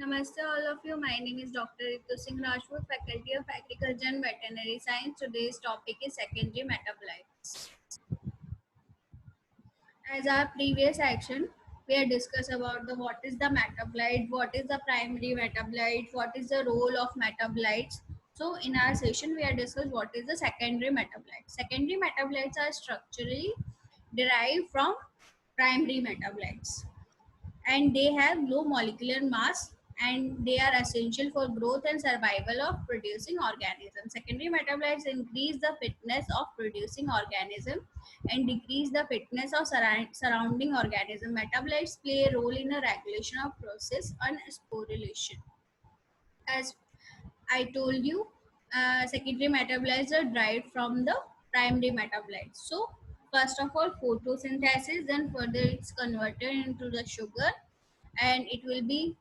Namaste all of you. My name is Dr. Ritu Singh Rajput, Faculty of Agriculture and Veterinary Science. Today's topic is secondary metabolites. As our previous action, we have discussed about the what is the metabolite, what is the primary metabolite, what is the role of metabolites. So in our session, we have discussed what is the secondary metabolite. Secondary metabolites are structurally derived from primary metabolites, and they have low molecular mass, and they are essential for growth and survival of producing organisms. Secondary metabolites increase the fitness of producing organism and decrease the fitness of surrounding organism. Metabolites play a role in the regulation of process and sporulation. As I told you, secondary metabolites are derived from the primary metabolites. So first of all, photosynthesis, then further it's converted into the sugar, and it will be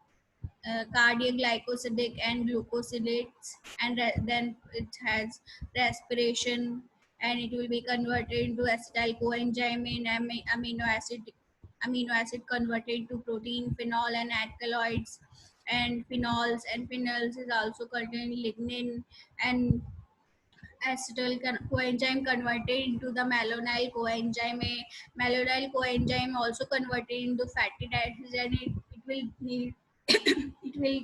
cardioglycosidic and glucosidates, and then it has respiration, and it will be converted into acetyl coenzyme and amino acid converted to protein, phenol and alkaloids, and phenols is also contained lignin, and acetyl coenzyme converted into the malonyl coenzyme. Malonyl coenzyme also converted into fatty acids, and it will need it will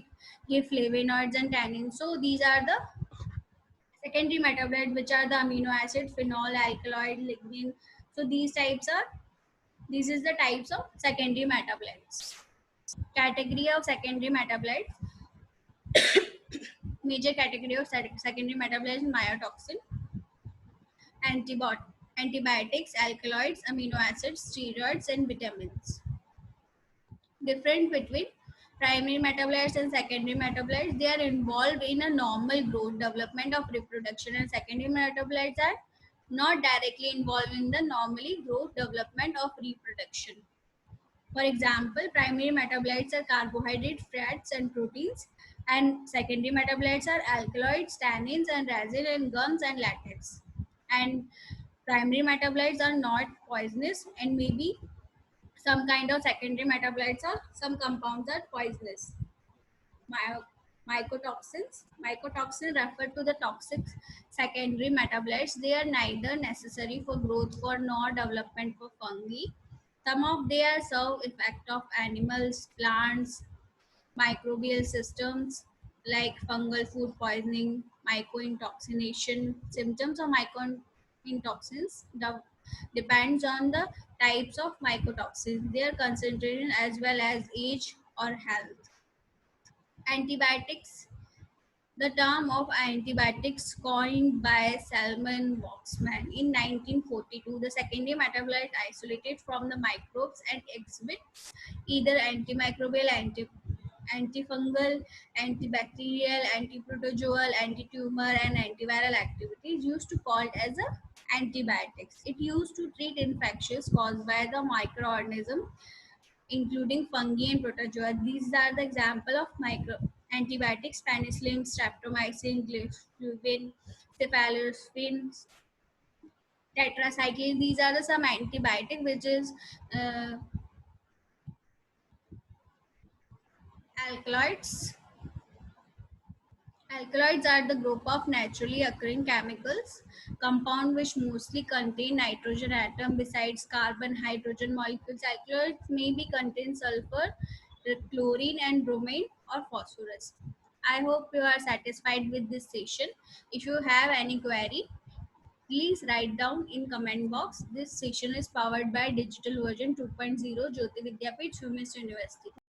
give flavonoids and tannins. So these are the secondary metabolites, which are the amino acid, phenol, alkaloid, lignin. So this is the types of secondary metabolites. Category of secondary metabolites. Major category of secondary metabolites: myotoxin, antibiotics, alkaloids, amino acids, steroids, and vitamins. Difference between primary metabolites and secondary metabolites: they are involved in a normal growth, development of reproduction, and secondary metabolites are not directly involved in the normally growth, development of reproduction. For example, primary metabolites are carbohydrates, fats, and proteins, and secondary metabolites are alkaloids, tannins, and resin, and gums and latex. And primary metabolites are not poisonous, and maybe some kind of secondary metabolites or some compounds are poisonous. My, mycotoxins refer to the toxic secondary metabolites. They are neither necessary for growth for nor development for fungi. Some of their serve effect of animals, plants, microbial systems like fungal food poisoning, mycointoxination. Symptoms of mycointoxins depends on the types of mycotoxins, their concentration, as well as age or health. Antibiotics. The term of antibiotics coined by Salman Waxman in 1942, the secondary metabolite isolated from the microbes and exhibit either antimicrobial, antifungal, antibacterial, antiprotozoal, antitumor, and antiviral activities, used to called as a antibiotics. It used to treat infections caused by the microorganism, including fungi and protozoa. These are the example of micro antibiotics: penicillin, streptomycin, glyphosate, cephalosporin, tetracycline. These are the some antibiotic which is uh, alkaloids. Alkaloids are the group of naturally occurring chemicals compound which mostly contain nitrogen atom besides carbon hydrogen molecules. Alkaloids may be contain sulfur, chlorine, and bromine or phosphorus. I hope you are satisfied with this session. If you have any query, please write down in comment box. This session is powered by Digital Version 2.0 Jyoti Vidyapeeth Humanist University.